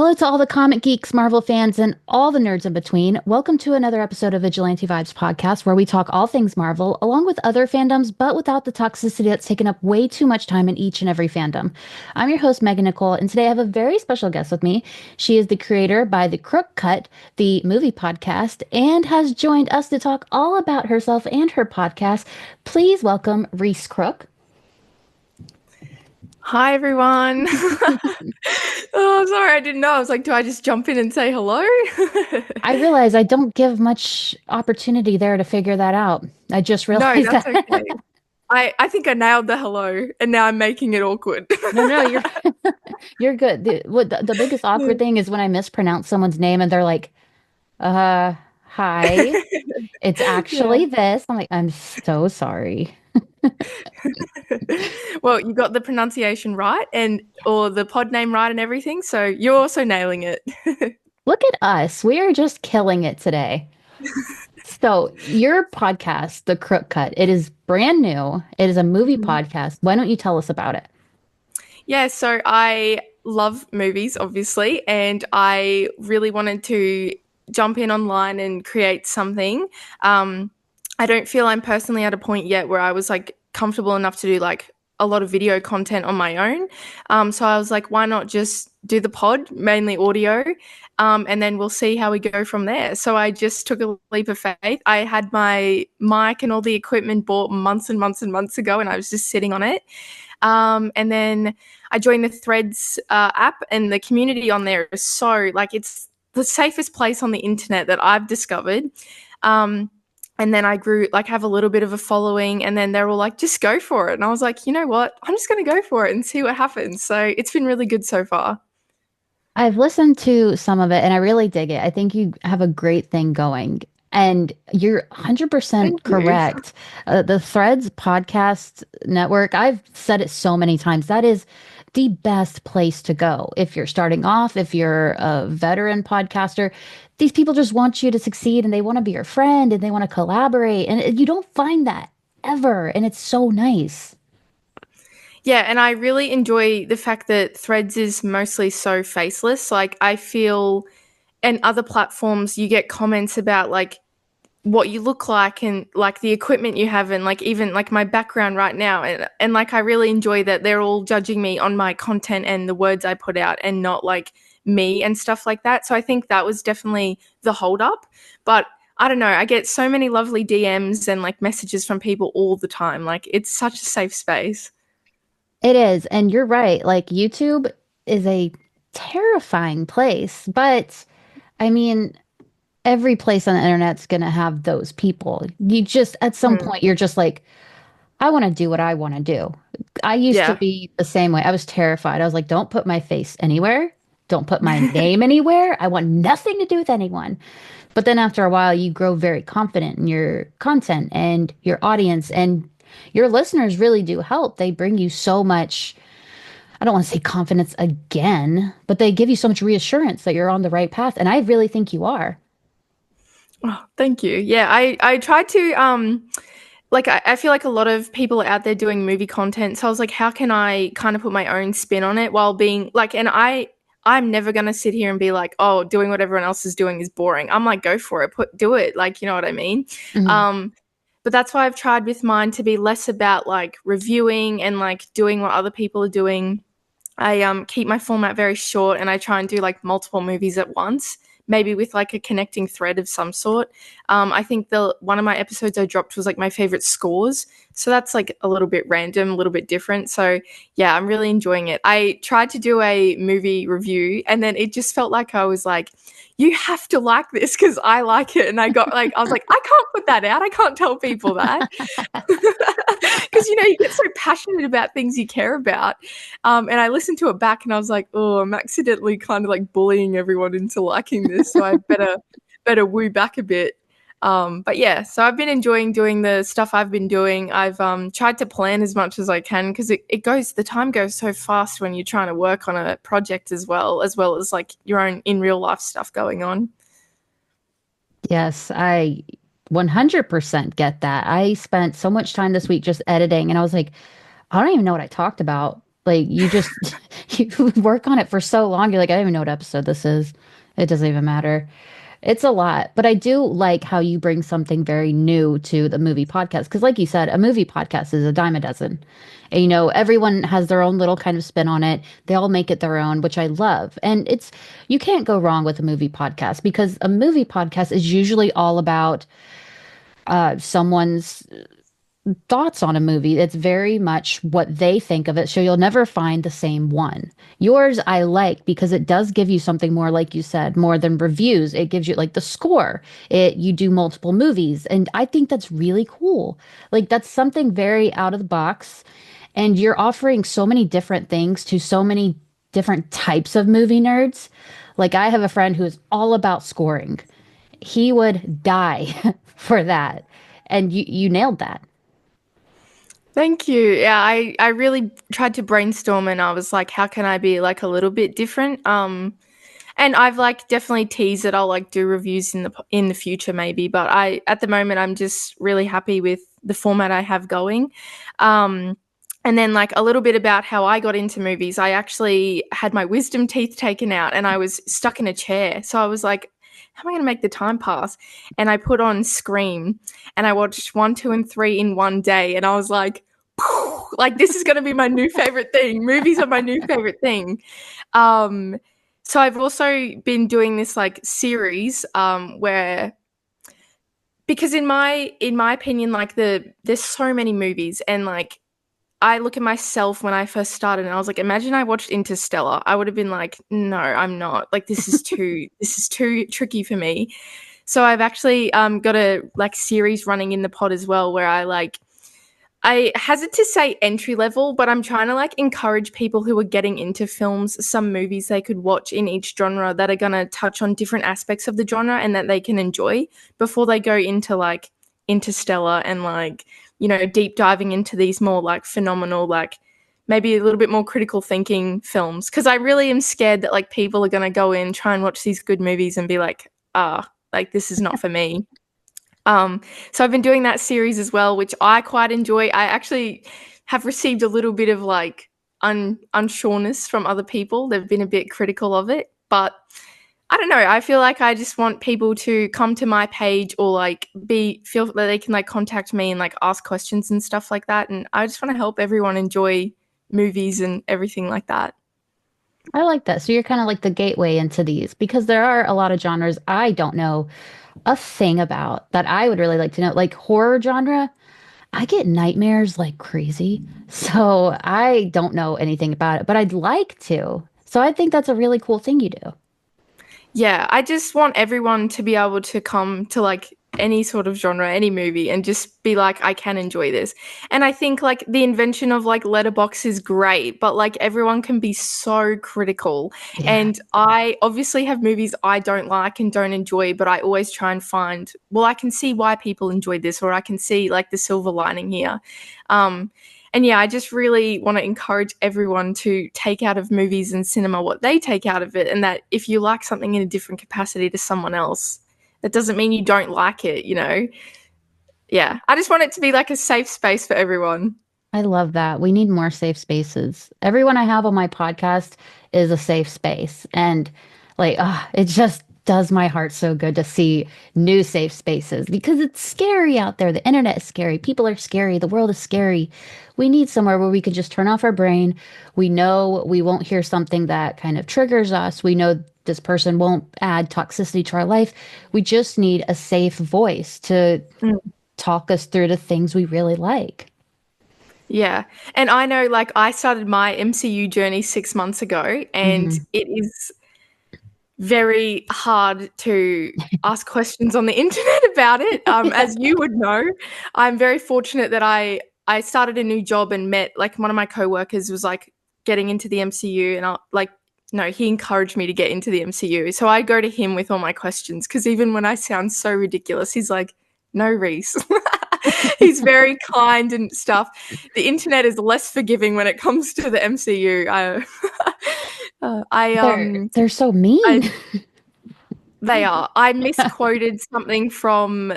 Hello to all the comic geeks, Marvel fans, and all the nerds in between. Welcome to another episode of Vigilante Vibes podcast, where we talk all things Marvel, along with other fandoms, but without the toxicity that's taken up way too much time in each and every fandom. I'm your host, Megan Nicole, and today I have a very special guest with me. She is the creator by the Crook Cut, the movie podcast, and has joined us to talk all about herself and her podcast. Please welcome Rhys Crook. Hi, everyone. Oh, sorry, I didn't know. I was like, do I just jump in and say hello? I realize I don't give much opportunity there to figure that out. I just No, realized that's that. okay. I think I nailed the hello, and now I'm making it awkward. No, you're good. The biggest awkward thing is when I mispronounce someone's name and they're like, hi. It's Yeah. actually this. I'm like, I'm so sorry. Well, you got the pronunciation right or the pod name right and everything, so you're also nailing it. Look at us. We are just killing it today. So, your podcast, The Crook Cut, it is brand new. It is a movie podcast. Why don't you tell us about it? Yeah, so I love movies, obviously, and I really wanted to jump in online and create something. I don't feel I'm personally at a point yet where I was like comfortable enough to do like a lot of video content on my own. So I was like, why not just do the pod, mainly audio, and then we'll see how we go from there. So I just took a leap of faith. I had my mic and all the equipment bought months and months and months ago, and I was just sitting on it. And then I joined the Threads app, and the community on there is so like it's the safest place on the internet that I've discovered. And then I grew, like, have a little bit of a following, and then they're all like, just go for it. And I was like, you know what? I'm just going to go for it and see what happens. So it's been really good so far. I've listened to some of it and I really dig it. I think you have a great thing going. And you're Thank 100% you. correct. The Threads podcast network, I've said it so many times. That is the best place to go. If you're starting off, if you're a veteran podcaster, these people just want you to succeed and they want to be your friend and they want to collaborate. And you don't find that ever. And it's so nice. Yeah, and I really enjoy the fact that Threads is mostly so faceless. Like, I feel, and other platforms, you get comments about like what you look like and like the equipment you have and like even like my background right now, and like I really enjoy that they're all judging me on my content and the words I put out and not like me and stuff like that. So I think that was definitely the hold up. But I don't know, I get so many lovely DMs and like messages from people all the time. Like, it's such a safe space. It is. And you're right. Like YouTube is a terrifying place, but I mean, every place on the internet's going to have those people. You just, at some Mm. point, you're just like, I want to do what I want to do. I used to Yeah. be the same way. I was terrified. I was like, don't put my face anywhere. Don't put my name anywhere. I want nothing to do with anyone. But then after a while, you grow very confident in your content and your audience, and your listeners really do help. They bring you so much, I don't want to say confidence again, but they give you so much reassurance that you're on the right path. And I really think you are. Oh, thank you. Yeah, I tried to like I feel like a lot of people are out there doing movie content. So I was like, how can I kind of put my own spin on it while being like, and I'm never gonna sit here and be like, oh, doing what everyone else is doing is boring. I'm like, go for it, do it. Like, you know what I mean? Mhm. Um, but that's why I've tried with mine to be less about like reviewing and like doing what other people are doing. I keep my format very short and I try and do like multiple movies at once, maybe with like a connecting thread of some sort. I think the one of my episodes I dropped was like my favorite scores. So that's like a little bit random, a little bit different. So yeah, I'm really enjoying it. I tried to do a movie review and then it just felt like I was like, you have to like this because I like it. And I got like, I was like, I can't put that out. I can't tell people that. Because, you know, you get so passionate about things you care about. And I listened to it back and I was like, oh, I'm accidentally kind of like bullying everyone into liking this. So I better woo back a bit. But yeah, so I've been enjoying doing the stuff I've been doing. I've tried to plan as much as I can because the time goes so fast when you're trying to work on a project as well as like your own in real life stuff going on. Yes, I 100% get that. I spent so much time this week just editing, and I was like, I don't even know what I talked about. Like you just you work on it for so long. You're like, I don't even know what episode this is. It doesn't even matter. It's a lot, but I do like how you bring something very new to the movie podcast. Because, like you said, a movie podcast is a dime a dozen. And, everyone has their own little kind of spin on it. They all make it their own, which I love. And you can't go wrong with a movie podcast because a movie podcast is usually all about someone's thoughts on a movie. It's very much what they think of it. So you'll never find the same one. Yours I like because it does give you something more, like you said, more than reviews. It gives you like the score. You do multiple movies. And I think that's really cool. Like that's something very out of the box. And you're offering so many different things to so many different types of movie nerds. Like I have a friend who is all about scoring. He would die for that. And you nailed that. Thank you. Yeah, I really tried to brainstorm and I was like, how can I be like a little bit different? And I've like definitely teased that I'll like do reviews in the future maybe, but at the moment I'm just really happy with the format I have going. And then like a little bit about how I got into movies. I actually had my wisdom teeth taken out and I was stuck in a chair. So I was like, how am I going to make the time pass? And I put on Scream and I watched 1, 2, and 3 in one day. And I was like this is going to be my new favorite thing. Movies are my new favorite thing. So I've also been doing this like series where, because in my opinion, like there's so many movies and like I look at myself when I first started and I was like, imagine I watched Interstellar. I would have been like, no, I'm not. Like this is too tricky for me. So I've actually got a like series running in the pod as well where I hesitate to say entry level, but I'm trying to like encourage people who are getting into films some movies they could watch in each genre that are going to touch on different aspects of the genre and that they can enjoy before they go into like Interstellar and like, deep diving into these more like phenomenal, like maybe a little bit more critical thinking films. Cause I really am scared that like people are going to go in, try and watch these good movies and be like, like this is not for me. So I've been doing that series as well, which I quite enjoy. I actually have received a little bit of like unsureness from other people. They've been a bit critical of it, but I don't know. I feel like I just want people to come to my page or like feel that they can like contact me and like ask questions and stuff like that. And I just want to help everyone enjoy movies and everything like that. I like that. So you're kind of like the gateway into these because there are a lot of genres I don't know a thing about that I would really like to know. Like horror genre, I get nightmares like crazy. So I don't know anything about it, but I'd like to. So I think that's a really cool thing you do. Yeah, I just want everyone to be able to come to like any sort of genre, any movie, and just be like, I can enjoy this. And I think like the invention of like Letterbox is great, but like everyone can be so critical. Yeah. And I obviously have movies I don't like and don't enjoy, but I always try and find, well, I can see why people enjoyed this, or I can see like the silver lining here. And yeah, I just really want to encourage everyone to take out of movies and cinema what they take out of it. And that if you like something in a different capacity to someone else, that doesn't mean you don't like it. Yeah, I just want it to be like a safe space for everyone. I love that. We need more safe spaces. Everyone I have on my podcast is a safe space. And like, it just does my heart so good to see new safe spaces because it's scary out there. The internet is scary. People are scary. The world is scary. We need somewhere where we can just turn off our brain. We know we won't hear something that kind of triggers us. We know this person won't add toxicity to our life. We just need a safe voice to talk us through the things we really like. Yeah. And I know like I started my MCU journey 6 months ago and Hmm. it is very hard to ask questions on the internet about it. As you would know, I'm very fortunate that I started a new job and met like one of my coworkers was like getting into the MCU and I like no, he encouraged me to get into the MCU. So I go to him with all my questions because even when I sound so ridiculous, he's like, "No, Rhys." He's very kind and stuff. The internet is less forgiving when it comes to the MCU. They're so I mean. They are. I misquoted something from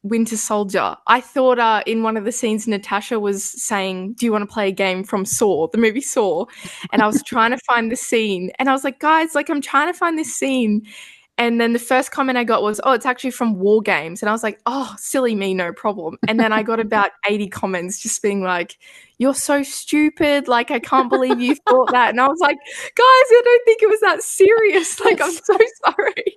Winter Soldier. I thought in one of the scenes Natasha was saying, "Do you want to play a game from Saw, the movie Saw?" And I was trying to find the scene, and I was like, "Guys, like I'm trying to find this scene." And then the first comment I got was, "Oh, it's actually from War Games." And I was like, "Oh, silly me, no problem." And then I got about 80 comments just being like, "You're so stupid. Like, I can't believe you thought that." And I was like, "Guys, I don't think it was that serious. Like, I'm so sorry."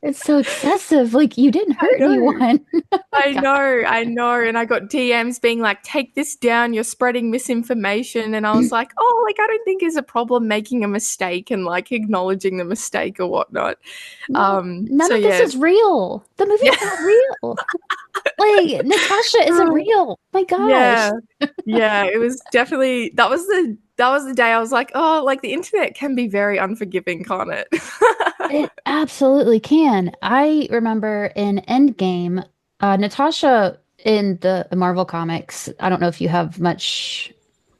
It's so excessive. Like, you didn't hurt anyone. I know. And I got DMs being like, "Take this down, you're spreading misinformation." And I was like, "Oh, like, I don't think there's a problem making a mistake and like acknowledging the mistake or whatnot." None So of this yeah. is real. The movie's not real. Like, Natasha isn't real. My gosh. Yeah, it was definitely that was the day I was like, "Oh, like the internet can be very unforgiving, can't it?" It absolutely can. I remember in Endgame, Natasha in the Marvel comics, I don't know if you have much,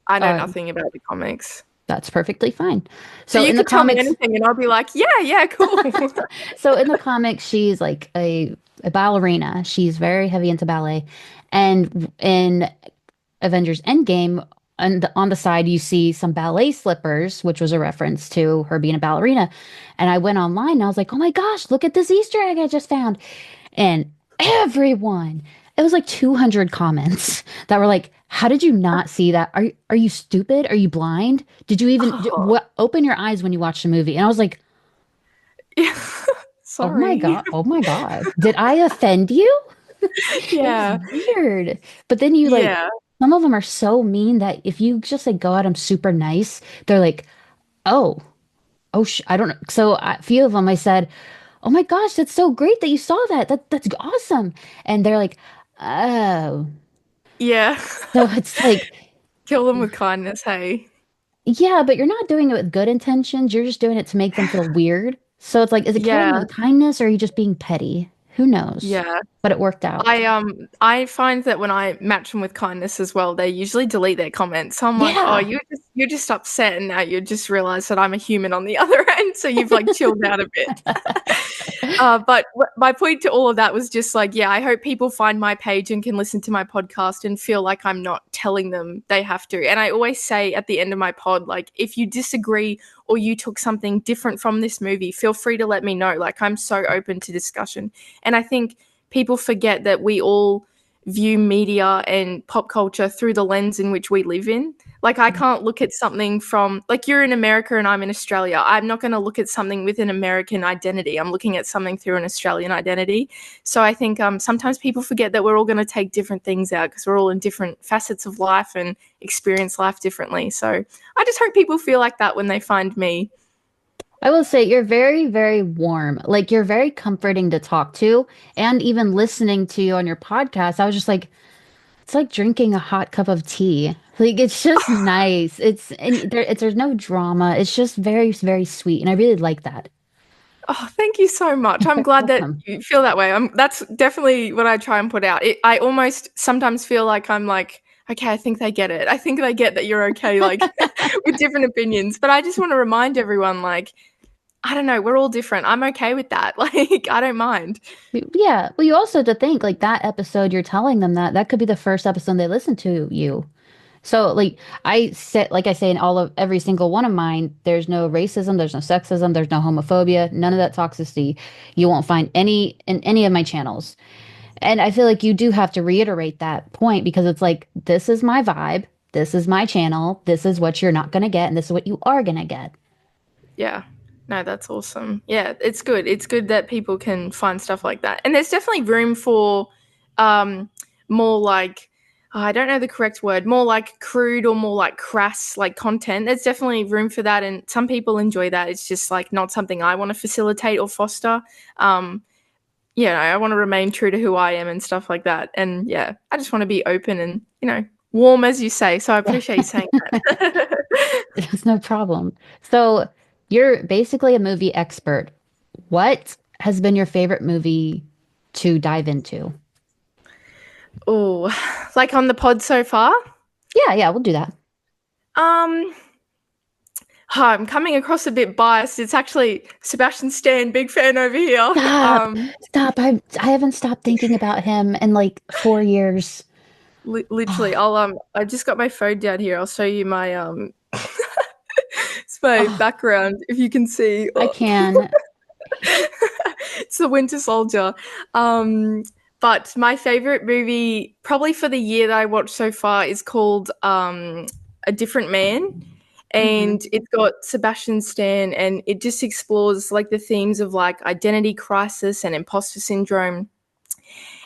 I know uh, nothing about the comics. that's perfectly fine. So So you in the could tell me comics, anything and I'll be like, "Yeah, cool." so in the comics, she's like a ballerina. She's very heavy into ballet. And in Avengers Endgame, on the side, you see some ballet slippers, which was a reference to her being a ballerina. And I went online and I was like, oh my gosh, look at this Easter egg I just found. And everyone, it was like 200 comments that were like, how did you not see that? Are you stupid? Are you blind? Did you even Oh, open your eyes when you watched the movie? And I was like, yeah. oh my Sorry. God, oh my God, did I offend you? It was Yeah. weird. But then you like, Yeah. some of them are so mean that if you just like go at them super nice, they're like, oh, I don't know. So a few of them, I said, oh my gosh, that's so great that you saw that. That's awesome. And they're like, oh. Yeah. So it's like, Kill them with kindness, hey. yeah, but you're not doing it with good intentions. You're just doing it to make them feel weird. So it's like, is it killing them Yeah. with kindness or are you just being petty? Who knows? Yeah. But it worked out. I find that when I match them with kindness as well, they usually delete their comments. So I'm like, "Oh, Yeah. you're just upset and now you just realize that I'm a human on the other end, so you've like chilled out a bit." But my point to all of that was just like, yeah, I hope people find my page and can listen to my podcast and feel like I'm not telling them they have to. And I always say at the end of my pod, like, if you disagree or you took something different from this movie, feel free to let me know. Like, I'm so open to discussion. And I think people forget that we all view media and pop culture through the lens in which we live in. Like, I can't look at something from, like, you're in America and I'm in Australia. I'm not going to look at something with an American identity. I'm looking at something through an Australian identity. So I think sometimes people forget that we're all going to take different things out because we're all in different facets of life and experience life differently. So I just hope people feel like that when they find me. I will say you're very, very warm. Like you're very comforting to talk to. And even listening to you on your podcast, I was just like, it's like drinking a hot cup of tea. Like it's just nice. There's no drama. It's just very, very sweet. And I really like that. Oh, thank you so much. I'm glad that Welcome. you feel that way. That's definitely what I try and put out. I almost sometimes feel like I'm like, okay, I think they get it. I think they get that you're okay, like with different opinions. But I just want to remind everyone, like, I don't know, we're all different. I'm okay with that. Like, I don't mind. Yeah. Well, you also have to think like that episode you're telling them that could be the first episode they listen to you. So like like I say in all of every single one of mine, there's no racism, there's no sexism, there's no homophobia, none of that toxicity. You won't find any in any of my channels. And I feel like you do have to reiterate that point because it's like this is my vibe, this is my channel, this is what you're not going to get and this is what you are going to get. Yeah. No, that's awesome. Yeah, it's good. It's good that people can find stuff like that. And there's definitely room for more like I don't know the correct word, more like crude or more like crass like content. There's definitely room for that and some people enjoy that. It's just like not something I want to facilitate or foster. Yeah, I want to remain true to who I am and stuff like that. And yeah, I just want to be open and, warm as you say. So I Yeah, appreciate you saying that. it's no problem. So you're basically a movie expert. What has been your favorite movie to dive into? Oh, like on the pod so far? Yeah, we'll do that. Um, I'm coming across a bit biased. It's actually Sebastian Stan, big fan over here. Stop. Stop. I haven't stopped thinking about him in like 4 years. Literally, I just got my phone down here. I'll show you my it's my Oh, background if you can see. I Oh. can. It's the Winter Soldier. But my favorite movie, probably for the year that I watched so far, is called A Different Man. Mhm. And it's got Sebastian Stan, and it just explores like the themes of like identity crisis and imposter syndrome.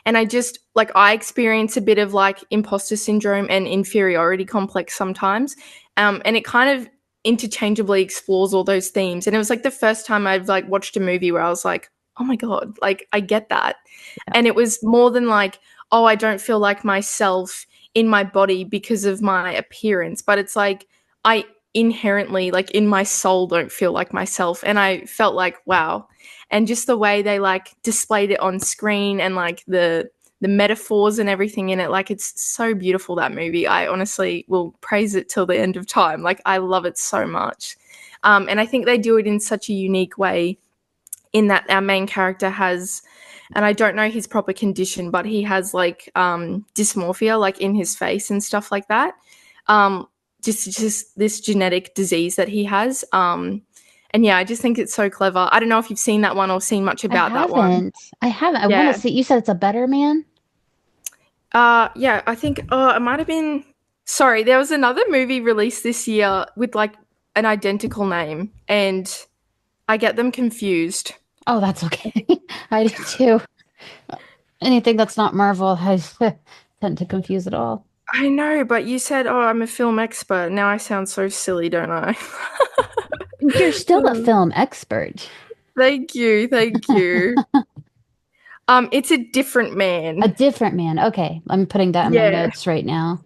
And I experience a bit of like imposter syndrome and inferiority complex sometimes. And it kind of interchangeably explores all those themes. And it was like the first time I've like watched a movie where I was like, oh my God, like I get that. And it was more than like, oh, I don't feel like myself in my body because of my appearance, but it's like I inherently, like in my soul, don't feel like myself. And I felt like, wow. And just the way they like displayed it on screen and like the metaphors and everything in it, like it's so beautiful, that movie. I honestly will praise it till the end of time. Like I love it so much. And I think they do it in such a unique way, in that our main character has, and I don't know his proper condition, but he has like dysmorphia, like in his face and stuff like that. Um, just this genetic disease that he has. And yeah, I just think it's so clever. I don't know if you've seen that one or seen much I about that one. haven't. I haven't. I want to Yeah. see. You said it's a better man? Yeah, I think it might have been, sorry, there was another movie released this year with like an identical name, and I get them confused. Oh, that's okay. I do too. Anything that's not Marvel, I tend to confuse it all. I know, but you said, "Oh, I'm a film expert." Now I sound so silly, don't I? You're still a film expert. Thank you, thank you. It's A Different A Man. different man. Okay, I'm putting that in my Yeah. notes right now.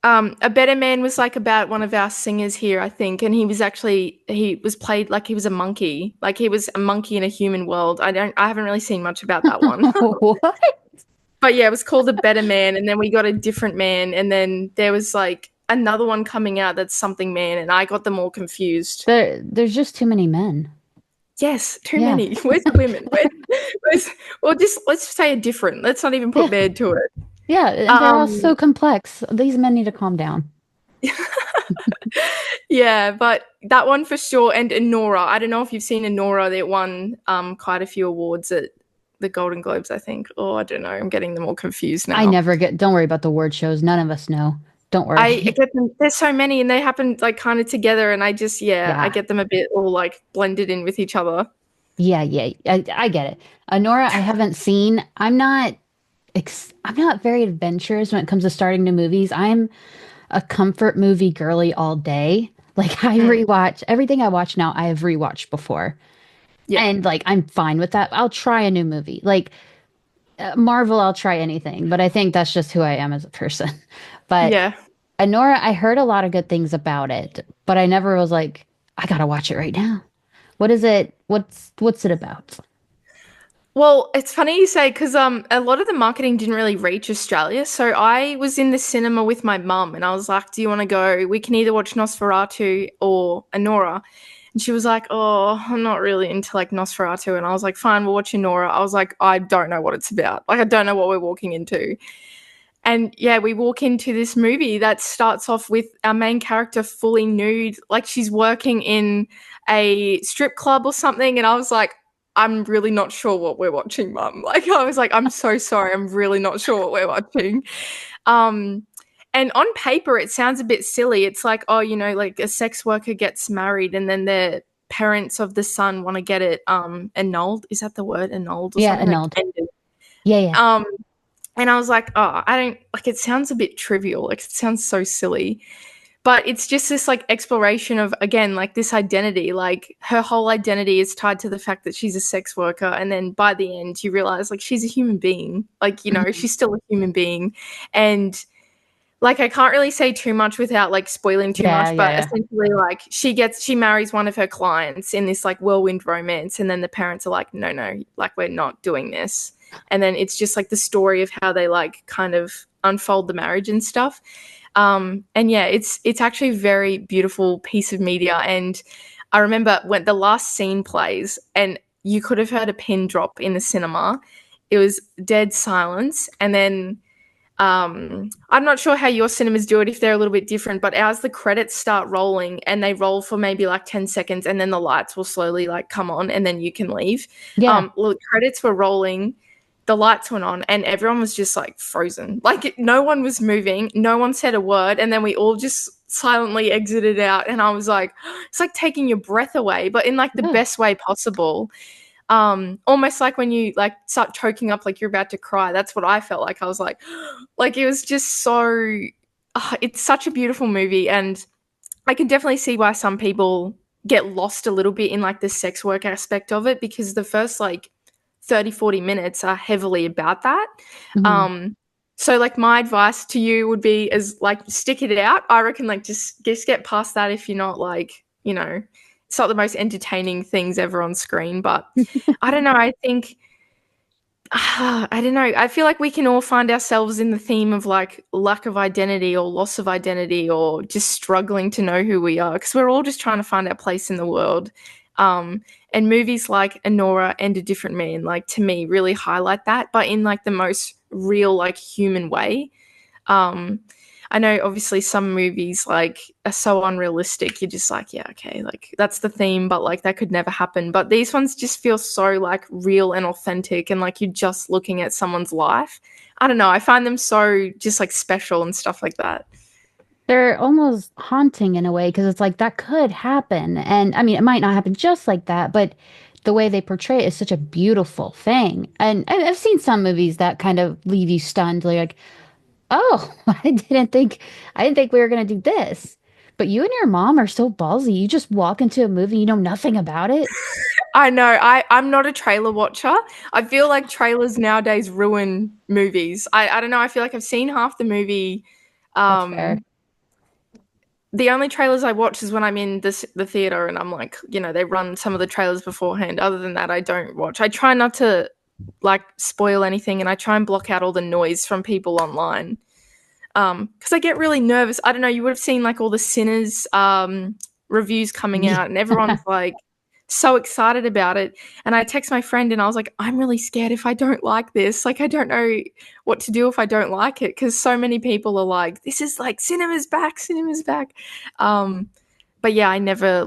A Better Man was like about one of our singers here, I think, and he was played like he was a monkey, like he was a monkey in a human world. I haven't really seen much about that one. What? But yeah, it was called A Better Man, and then we got A Different Man, and then there was like another one coming out that's something man, and I got them all confused. There's just too many men. Yes, too Yeah. many. Where's the women? Well, just let's say a different. Let's not even put Yeah. man to it. Yeah, and they're all so Um, complex. These men need to calm down. yeah, but that one for sure. And Enora. I don't know if you've seen Enora. They won quite a few awards at the Golden Globes, I think. Oh, I don't know. I'm getting them all confused I now. never get, don't worry about the word shows. None of us know. Don't I worry. get them. There's so many, and they happen like kind of together, and I Yeah. get them a bit all like blended in with each other. Yeah, yeah. I get it. Nora, I haven't seen. I'm not very adventurous when it comes to starting new movies. I'm a comfort movie girly all day. Like I Mm, rewatch everything I watch now, I have rewatched before. yeah, And like I'm fine with that. I'll try a new movie. Like Marvel, I'll try anything, but I think that's just who I am as a person. But yeah. Nora, I heard a lot of good things about it, but I never was like, I gotta watch it right now. What is it? What's it about? Well, it's funny you say, because a lot of the marketing didn't really reach Australia. So I was in the cinema with my mum, and I was like, "Do you want to go? We can either watch Nosferatu or Anora." And she was like, "Oh, I'm not really into like Nosferatu." And I was like, "Fine, we'll watch Anora." I was like, "I don't know what it's about. Like, I don't know what we're walking into." And yeah, we walk into this movie that starts off with our main character fully nude, like she's working in a strip club or something. And I was like, I'm really not sure what we're watching, mum. Like, I was like, I'm so sorry. I'm really not sure what we're watching. Um, and on paper, it sounds a bit silly. It's like, oh, like a sex worker gets married and then the parents of the son want to get it annulled. Is that the word? Annulled or Yeah, something? Like annulled. ended. Yeah, yeah. Um, and I was like, oh, I don't like it sounds a bit trivial. Like it sounds so silly. But it's just this like exploration of again, like this identity. Like her whole identity is tied to the fact that she's a sex worker. And then by the end you realize like she's a human being. Like, Mhm. she's still a human being. And like I can't really say too much without like spoiling too Yeah, much, yeah, but yeah. essentially like she marries one of her clients in this like whirlwind romance, and then the parents are like, no, no, like we're not doing this. And then it's just like the story of how they like kind of unfold the marriage and stuff. And yeah, it's actually a very beautiful piece of media. And I remember when the last scene plays and you could have heard a pin drop in the cinema. It was dead silence. And then I'm not sure how your cinemas do it, if they're a little bit different, but ours, the credits start rolling and they roll for maybe like 10 seconds and then the lights will slowly like come on and then you can leave. Yeah. Well, the credits were rolling, the lights went on and everyone was just like frozen. Like no one was moving, no one said a word, and then we all just silently exited out. And I was like, it's like taking your breath away, but in like the Yeah. best way possible. Almost like when you like start choking up like you're about to cry. That's what I felt like. I was like it was just so it's such a beautiful movie, and I can definitely see why some people get lost a little bit in like the sex work aspect of it, because the first like 30-40 minutes are heavily about that. Mhm. So like my advice to you would be is like stick it out. I reckon like just get past that if you're not like, it's not the most entertaining things ever on screen, but I don't know. I think I don't know. I feel like we can all find ourselves in the theme of like lack of identity or loss of identity or just struggling to know who we are, because we're all just trying to find our place in the world. And movies like Anora and A Different Man, like to me, really highlight that, but in like the most real, like human way. Um, I know obviously some movies like are so unrealistic. You're just like, yeah, okay, like that's the theme, but like that could never happen. But these ones just feel so like real and authentic, and like you're just looking at someone's life. I don't know. I find them so just like special and stuff like that. They're almost haunting in a way because it's like that could happen. And I mean, it might not happen just like that, but the way they portray it is such a beautiful thing. And I've seen some movies that kind of leave you stunned. Like, oh, I didn't think we were going to do this. But you and your mom are so ballsy. You just walk into a movie, you know nothing about it. I know. I'm not a trailer watcher. I feel like trailers nowadays ruin movies. I don't know. I feel like I've seen half the movie. That's fair. Um, the only trailers I watch is when I'm in the theater and I'm like, they run some of the trailers beforehand. Other than that, I don't watch. I try not to like spoil anything, and I try and block out all the noise from people online. Because I get really nervous. I don't know. You would have seen like all the Sinners reviews coming Yeah. out, and everyone's like so excited about it. And I text my friend, and I was like, I'm really scared if I don't like this. Like, I don't know what to do if I don't like it, because so many people are like, this is like cinema's back, cinema's back. But yeah, I never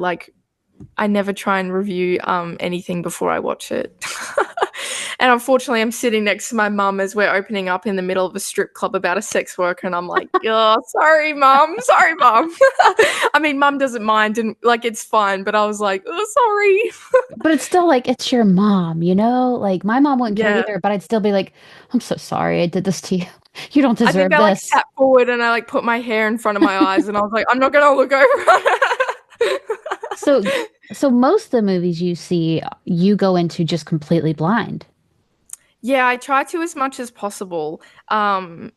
try and review anything before I watch it. And unfortunately, I'm sitting next to my mum as we're opening up in the middle of a strip club about a sex worker, and I'm like, oh, sorry, mum. Sorry, mum. I mean, mum doesn't mind, and like it's fine, but I was like, oh, sorry. But it's still like it's your mom, you know? Like my mom wouldn't care Yeah. either, but I'd still be like, I'm so sorry I did this to you. You don't I think deserve I like this. sat forward and I like put my hair in front of my eyes, and I was like, I'm not gonna look over. So so most of the movies you see, you go into just completely blind. Yeah, I try to as much as possible. And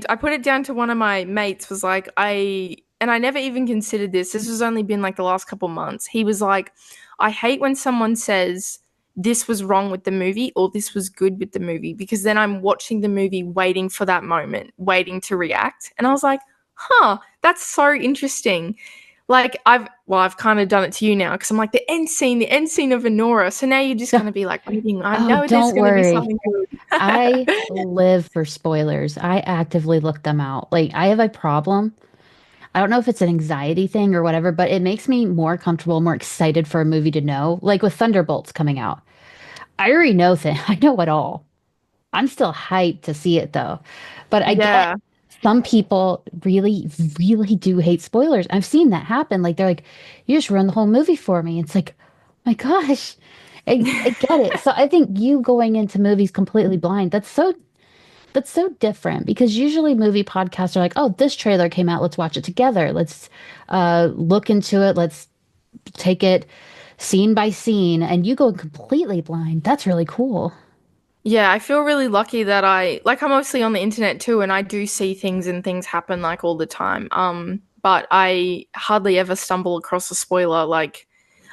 I put it down to one of my mates was like, I never even considered this. This has only been like the last couple months. He was like, I hate when someone says this was wrong with the movie or this was good with the movie, because then I'm watching the movie waiting for that moment, waiting to react. And I was like, huh, that's so interesting. Like I've kind of done it to you now, because I'm like the end scene of Anora. So now you're just gonna be like waiting. I Oh, know there's don't gonna be worry. something good. I live for spoilers. I actively look them out. Like I have a problem. I don't know if it's an anxiety thing or whatever, but it makes me more comfortable, more excited for a movie to know. Like with Thunderbolts coming out. I already know things. I know it all. I'm still hyped to see it though. But I get Yeah. some people really, really do hate spoilers. I've seen that happen. Like they're like, you just ruined the whole movie for me. It's like, my gosh, I get it. So I think you going into movies completely blind, that's so different because usually movie podcasts are like, oh, this trailer came out, let's watch it together. Let's look into it, let's take it scene by scene, and you go completely blind. That's really cool. Yeah, I feel really lucky that I'm mostly on the internet too, and I do see things and things happen like all the time. But I hardly ever stumble across a spoiler. Like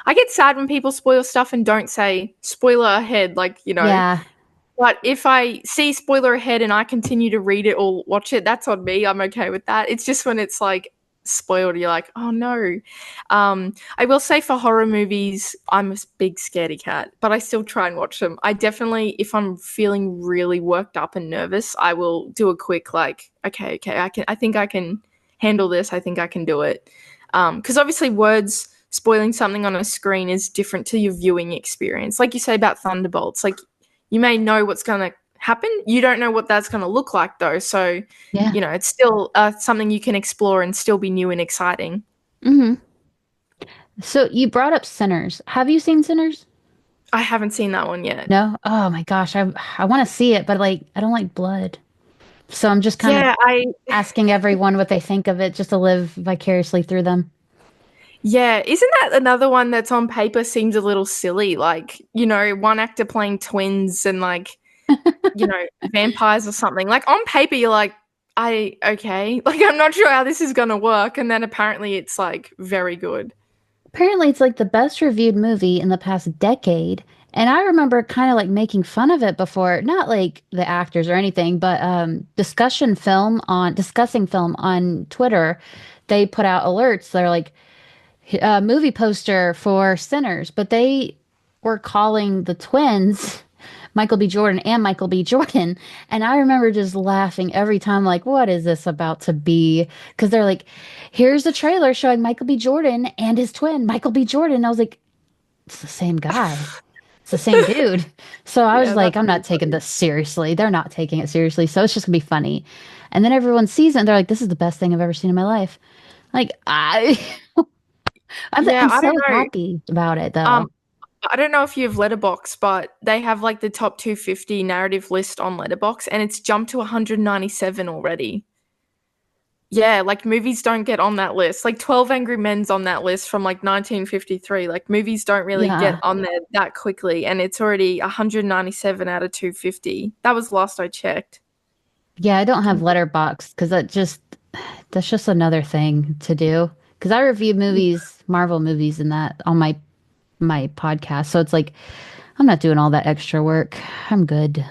I get sad when people spoil stuff and don't say spoiler ahead, like, Yeah. But if I see spoiler ahead and I continue to read it or watch it, that's on me. I'm okay with that. It's just when it's like spoiled, you're like, oh no. I will say for horror movies, I'm a big scaredy cat, but I still try and watch them. I definitely, if I'm feeling really worked up and nervous, I will do a quick like, okay, I think I can handle this. I think I can do it. Because obviously words spoiling something on a screen is different to your viewing experience. Like you say about Thunderbolts, like you may know what's going to happen. You don't know what that's going to look like, though. So, Yeah. it's still something you can explore and still be new and exciting. Hmm. So you brought up Sinners. Have you seen Sinners? I haven't seen that one yet. No? Oh my gosh, I want to see it, but like I don't like blood. So I'm just kind of Yeah, asking everyone what they think of it just to live vicariously through them. isn't that another one that's on paper seems a little silly? Like, one actor playing twins and like, vampires or something. Like on paper, you're like, okay, like I'm not sure how this is gonna work, and then apparently it's like very good. Apparently, it's like the best reviewed movie in the past decade. And I remember kind of like making fun of it before, not like the actors or anything, but discussing film on Twitter, they put out alerts. They're like movie poster for Sinners, but they were calling the twins Michael B. Jordan and Michael B. Jordan. And I remember just laughing every time, like, what is this about to be? Because they're like, here's the trailer showing Michael B. Jordan and his twin, Michael B. Jordan. I was like, it's the same guy. It's the same dude. So I was Yeah, like, that's I'm pretty not taking funny. this seriously. They're not taking it seriously. So it's just gonna be funny. And then everyone sees it and they're like, this is the best thing I've ever seen in my life. Like I'm Yeah, I so don't know. happy about it Um, though. I don't know if you have Letterbox, but they have like the top 250 narrative list on Letterbox, and it's jumped to 197 already. Yeah, like movies don't get on that list. Like 12 Angry Men's on that list from like 1953. Like movies don't really get Yeah. on there that quickly, and it's already 197 out of 250. That was last I checked. Yeah, I don't have Letterbox because that's just another thing to do. Because I review movies, Marvel movies, and that on my podcast. So it's like I'm not doing all that extra work. I'm good.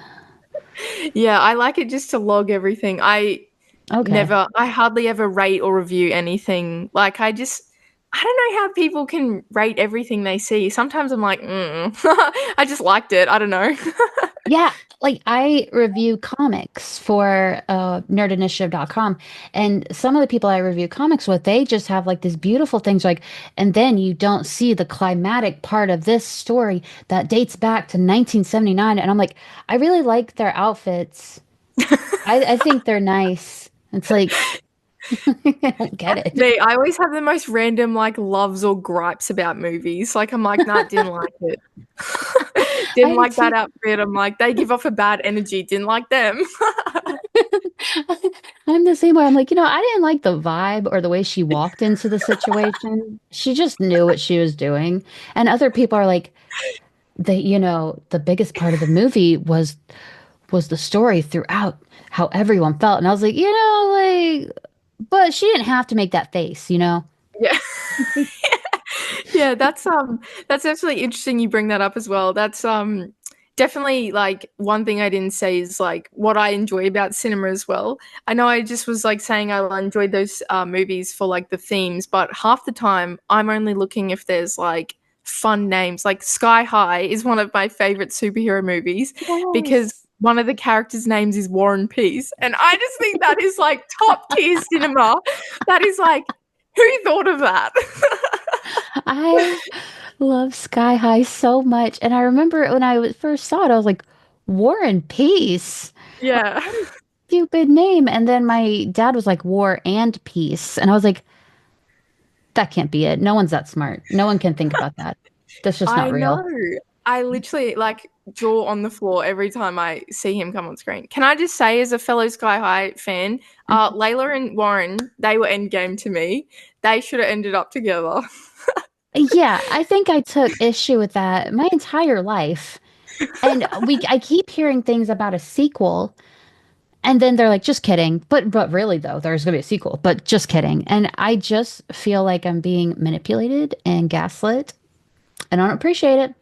Yeah, I like it just to log everything. Okay. I hardly ever rate or review anything. Like, I don't know how people can rate everything they see. Sometimes I'm like, I just liked it. I don't know. Yeah, like I review comics for nerdinitiative.com, and some of the people I review comics with, they just have like these beautiful things like, and then you don't see the climatic part of this story that dates back to 1979. And I'm like, I really like their outfits. I think they're nice. It's like I don't get That's it. me. I always have the most random like loves or gripes about movies. Like I'm like, nah, didn't like it. Didn't I do like that too. outfit. I'm like, they give off a bad energy. Didn't like them. I'm the same way. I'm like, I didn't like the vibe or the way she walked into the situation. She just knew what she was doing. And other people are like, the biggest part of the movie was the story throughout how everyone felt. And I was like, like, but she didn't have to make that face. Yeah. Yeah, that's actually interesting you bring that up as well. That's definitely like one thing I didn't say is like what I enjoy about cinema as well. I know I just was like saying I enjoyed those movies for like the themes, but half the time I'm only looking if there's like fun names. Like Sky High is one of my favorite superhero movies because Yes. one of the characters' names is War and Peace, and I just think that is like top tier cinema. That is like who thought of that? I love Sky High so much. And I remember when first saw it, I was like, War and Peace. Like, Yeah. what a stupid name. And then my dad was like, War and Peace. And I was like, that can't be it. No one's that smart. No one can think about that. That's just not I real. know. I literally like jaw on the floor every time I see him come on screen. Can I just say, as a fellow Sky High fan, Layla and Warren, they were endgame to me. They should have ended up together. Yeah, I think I took issue with that my entire life. And I keep hearing things about a sequel, and then they're like, just kidding. But really though, there's gonna be a sequel, but just kidding. And I just feel like I'm being manipulated and gaslit. I don't appreciate it.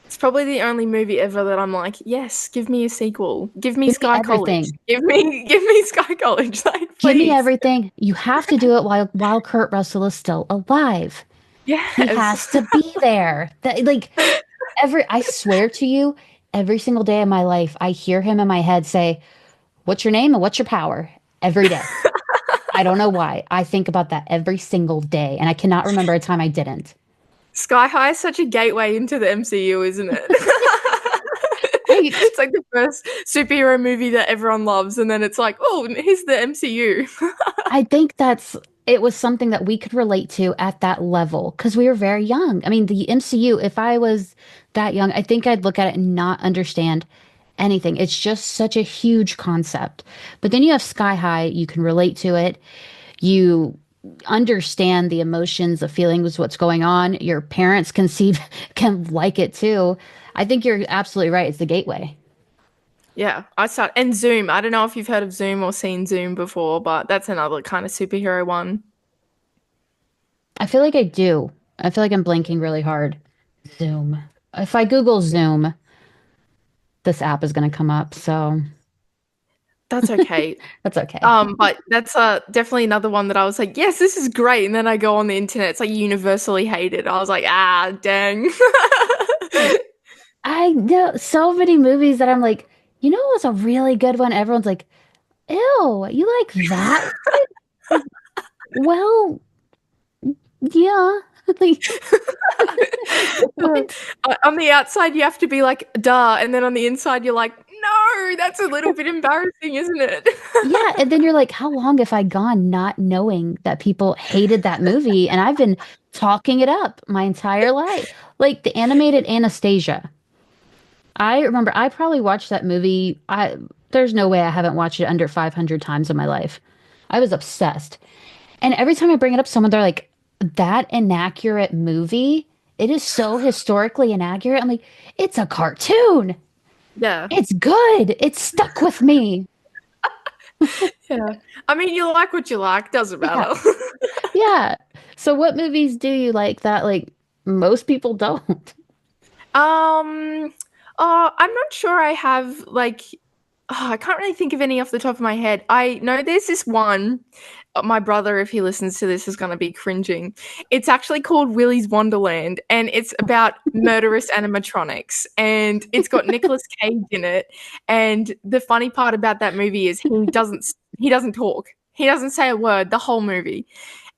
It's probably the only movie ever that I'm like, yes, give me a sequel. Give me Give me Sky College. everything. Give me Sky College. Like, Give me please. everything. You have to do it while Kurt Russell is still alive. He Yes. has to be there. That like I swear to you, every single day of my life, I hear him in my head say, "What's your name and what's your power?" Every day. I don't know why. I think about that every single day, and I cannot remember a time I didn't. Sky High is such a gateway into the MCU, isn't it? I It's like the first superhero movie that everyone loves, and then it's like, oh, here's the MCU. I think it was something that we could relate to at that level because we were very young. I mean, the MCU, if I was that young, I think I'd look at it and not understand anything. It's just such a huge concept. But then you have Sky High, you can relate to it. You understand the emotions, the feelings, what's going on. Your parents can like it too. I think you're absolutely right. It's the gateway. Yeah, and Zoom. I don't know if you've heard of Zoom or seen Zoom before, but that's another kind of superhero one. I feel like I do. I feel like I'm blanking really hard. Zoom. If I Google Zoom, this app is going to come up. So That's okay. that's okay. But that's definitely another one that I was like, yes, this is great. And then I go on the internet, it's like universally hated. I was like, ah, dang. I know so many movies that I'm like, you know, it was a really good one. Everyone's like, ew, you like that? Like, well, yeah. Like, what? On the outside, you have to be like, duh. And then on the inside, you're like, no, that's a little bit embarrassing, isn't it? Yeah, and then you're like, how long have I gone not knowing that people hated that movie? And I've been talking it up my entire life. Like the animated Anastasia. I remember I probably watched that movie. There's no way I haven't watched it under 500 times in my life. I was obsessed. And every time I bring it up, someone they're like, that inaccurate movie. It is so historically inaccurate. I'm like, it's a cartoon. Yeah. It's good. It's stuck with me. Yeah. I mean, you like what you like, doesn't Yeah. matter. Yeah. So what movies do you like that like most people don't? I'm not sure I have like I can't really think of any off the top of my head. I know there's this one. My brother, if he listens to this, is going to be cringing. It's actually called Willy's Wonderland, and it's about murderous animatronics, and it's got Nicolas Cage in it. And the funny part about that movie is he doesn't talk. He doesn't say a word the whole movie.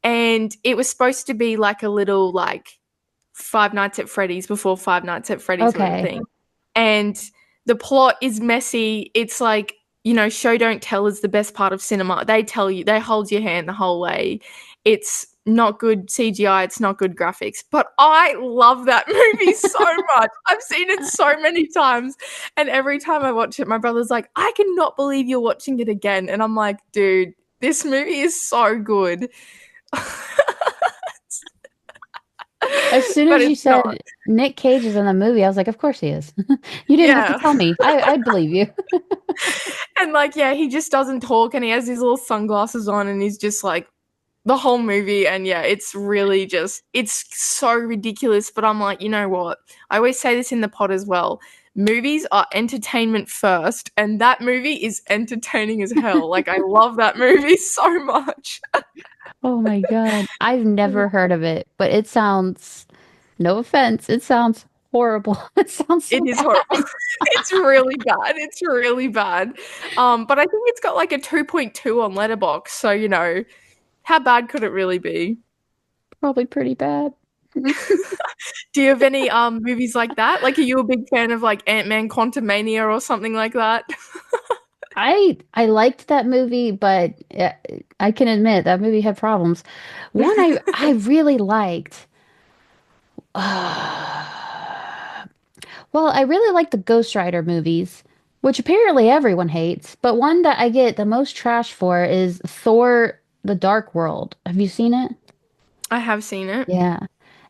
And it was supposed to be like a little like Five Nights at Freddy's before Five Nights at Freddy's were a Okay. thing. And the plot is messy. It's like, you know, show don't tell is the best part of cinema. They tell you, they hold your hand the whole way. It's not good CGI, it's not good graphics. But I love that movie so much. I've seen it so many times. And every time I watch it, my brother's like, I cannot believe you're watching it again. And I'm like, dude, this movie is so good. As soon But as you it's not. said Nick Cage is in the movie, I was like, of course he is. You didn't have to Yeah. tell me. I believe you. And like, yeah, he just doesn't talk and he has these little sunglasses on and he's just like the whole movie. And yeah, it's really just, it's so ridiculous. But I'm like, you know what? I always say this in the pod as well. Movies are entertainment first, and that movie is entertaining as hell. Like, I love that movie so much. Oh my God. I've never heard of it, but it sounds, no offense, it sounds horrible. It sounds so It is bad. horrible. It's really bad. It's really bad. But I think it's got like a 2.2 on Letterboxd, so you know, how bad could it really be? Probably pretty bad. Do you have any movies like that? Like, are you a big fan of like Ant-Man Quantumania or something like that? I liked that movie, but I can admit that movie had problems. One I really liked. Well, I really like the Ghost Rider movies, which apparently everyone hates, but one that I get the most trash for is Thor: The Dark World. Have you seen it? I have seen it. Yeah.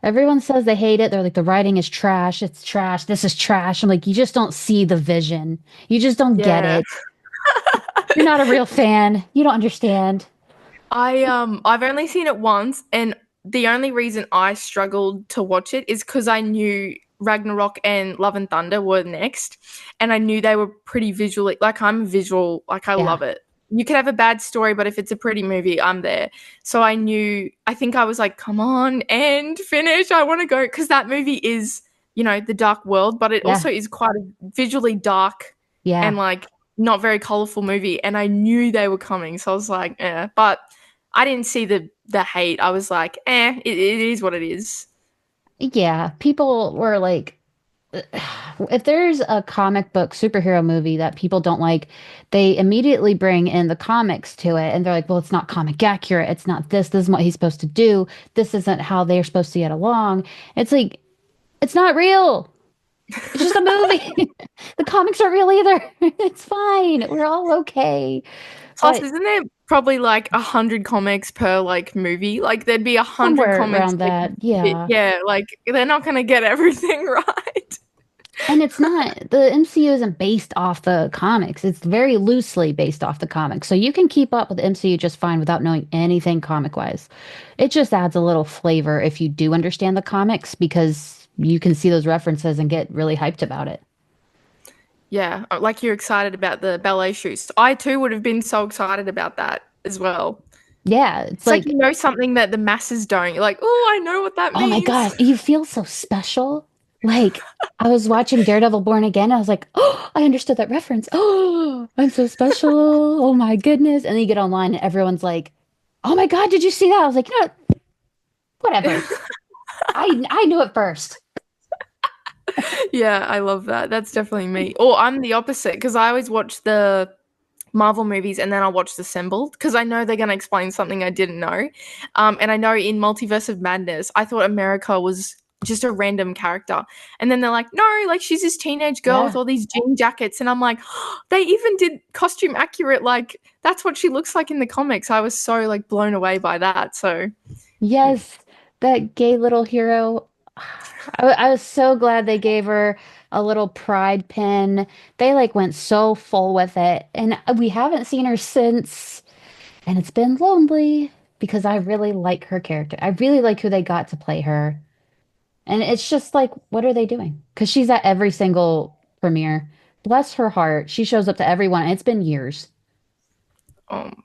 Everyone says they hate it. They're like, the writing is trash. It's trash. This is trash. I'm like, you just don't see the vision. You just don't get Yeah. it. You're not a real fan. You don't understand. I've only seen it once, and the only reason I struggled to watch it is because I knew Ragnarok and Love and Thunder were next, and I knew they were pretty visually, like I'm visual, like I love it. You could have a bad story, but if it's a pretty movie, I'm there. So I think I was like, come on, and finish. I want to go, because that movie is, the dark world, but it also is quite a visually dark and like not very colorful movie. And I knew they were coming. So I was like, but I didn't see the hate. I was like, it is what it is. Yeah, people were like, if there's a comic book superhero movie that people don't like, they immediately bring in the comics to it. And they're like, well, it's not comic accurate. It's not this. This is what he's supposed to do. This isn't how they're supposed to get along. It's like, it's not real. It's just a movie. The comics aren't real either. It's fine. We're all okay. Plus, isn't there probably like 100 comics per like movie? Like there'd be 100 comics around that. Yeah. Yeah, like they're not going to get everything right. And it's not, the MCU isn't based off the comics. It's very loosely based off the comics. So you can keep up with the MCU just fine without knowing anything comic wise. It just adds a little flavor if you do understand the comics, because you can see those references and get really hyped about it. Yeah, like you're excited about the ballet shoots. I too would have been so excited about that as well. Yeah, it's like something that the masses don't. You're like, oh, I know what that means. Oh my gosh, you feel so special. Like, I was watching Daredevil Born Again. I was like, oh, I understood that reference. Oh, I'm so special. Oh my goodness. And then you get online and everyone's like, oh my God, did you see that? I was like, whatever. I knew it first. Yeah, I love that. That's definitely me. Or I'm the opposite, because I always watch the Marvel movies and then I'll watch the Assembled, because I know they're going to explain something I didn't know. And I know in Multiverse of Madness, I thought America was just a random character. And then they're like, no, like she's this teenage girl with all these jean jackets. And I'm like, oh, they even did costume accurate. Like that's what she looks like in the comics. I was so like blown away by that. So yes, that gay little hero. I was so glad they gave her a little pride pin. They like went so full with it. And we haven't seen her since. And it's been lonely because I really like her character. I really like who they got to play her. And it's just like, what are they doing? Because she's at every single premiere. Bless her heart. She shows up to everyone. It's been years.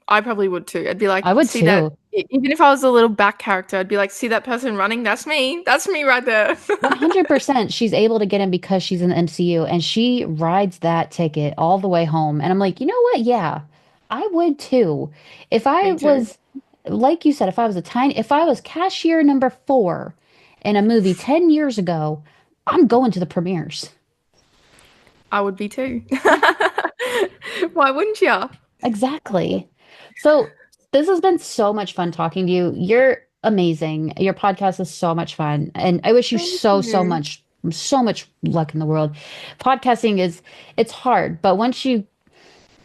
I probably would too. I'd be like, I would see too. That, even if I was a little back character, I'd be like, see that person running? That's me. That's me right there. 100%. She's able to get in because she's in the MCU, and she rides that ticket all the way home. And I'm like, you know what? Yeah, I would too. If I was, like you said, if I was cashier number 4 in a movie 10 years ago, I'm going to the premieres. I would be too. Why wouldn't you? Exactly. So this has been so much fun talking to you. You're amazing. Your podcast is so much fun. And I wish you so much luck in the world. Podcasting it's hard, but once you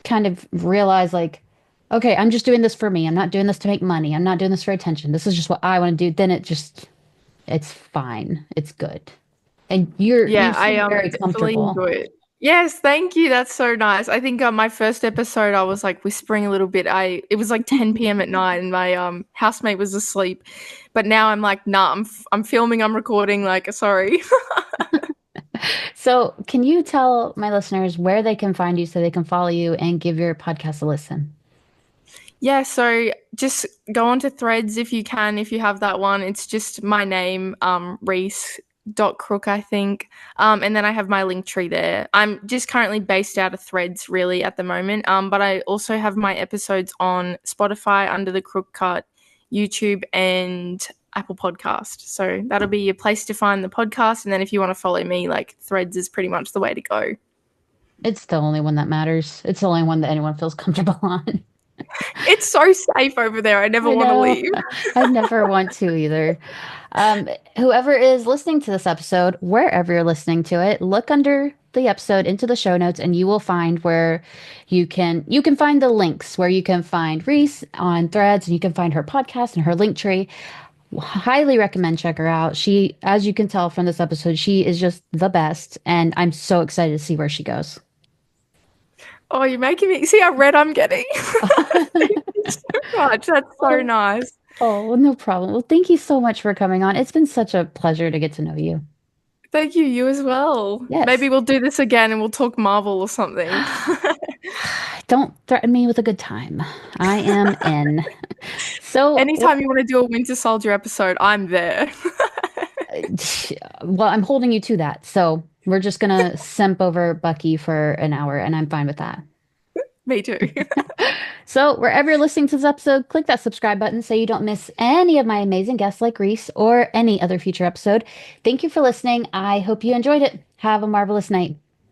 kind of realize like, okay, I'm just doing this for me. I'm not doing this to make money. I'm not doing this for attention. This is just what I want to do. Then it's fine. It's good. And you seem very comfortable. Enjoy it. Yes, thank you. That's so nice. I think my first episode, I was like whispering a little bit. It was like 10 p.m. at night, and my housemate was asleep. But now I'm like, nah, I'm filming, I'm recording. Like, sorry. So, can you tell my listeners where they can find you so they can follow you and give your podcast a listen? Yeah, so just go onto Threads if you can, if you have that one. It's just my name, Rhys. .crook, I think. And then I have my link tree there. I'm just currently based out of Threads really at the moment. But I also have my episodes on Spotify under the Crook Cut, YouTube, and Apple Podcast. So that'll be your place to find the podcast. And then if you want to follow me, like Threads is pretty much the way to go. It's the only one that matters. It's the only one that anyone feels comfortable on. It's so safe over there. I never want to leave. I never want to either. Whoever is listening to this episode, wherever you're listening to it, look under the episode into the show notes, and you will find where you can find the links where you can find Rhys on Threads, and you can find her podcast and her link tree. Highly recommend check her out. She, as you can tell from this episode, she is just the best, and I'm so excited to see where she goes. Oh, you're making me see how red I'm getting. Thank you so much. That's so nice. Oh, no problem. Well, thank you so much for coming on. It's been such a pleasure to get to know you. Thank you. You as well. Yes. Maybe we'll do this again and we'll talk Marvel or something. Don't threaten me with a good time. I am in. So, Anytime you want to do a Winter Soldier episode, I'm there. well, I'm holding you to that. So we're just gonna simp over Bucky for an hour, and I'm fine with that. Me too. So wherever you're listening to this episode, click that subscribe button so you don't miss any of my amazing guests like Rhys or any other future episode. Thank you for listening. I hope you enjoyed it. Have a marvelous night.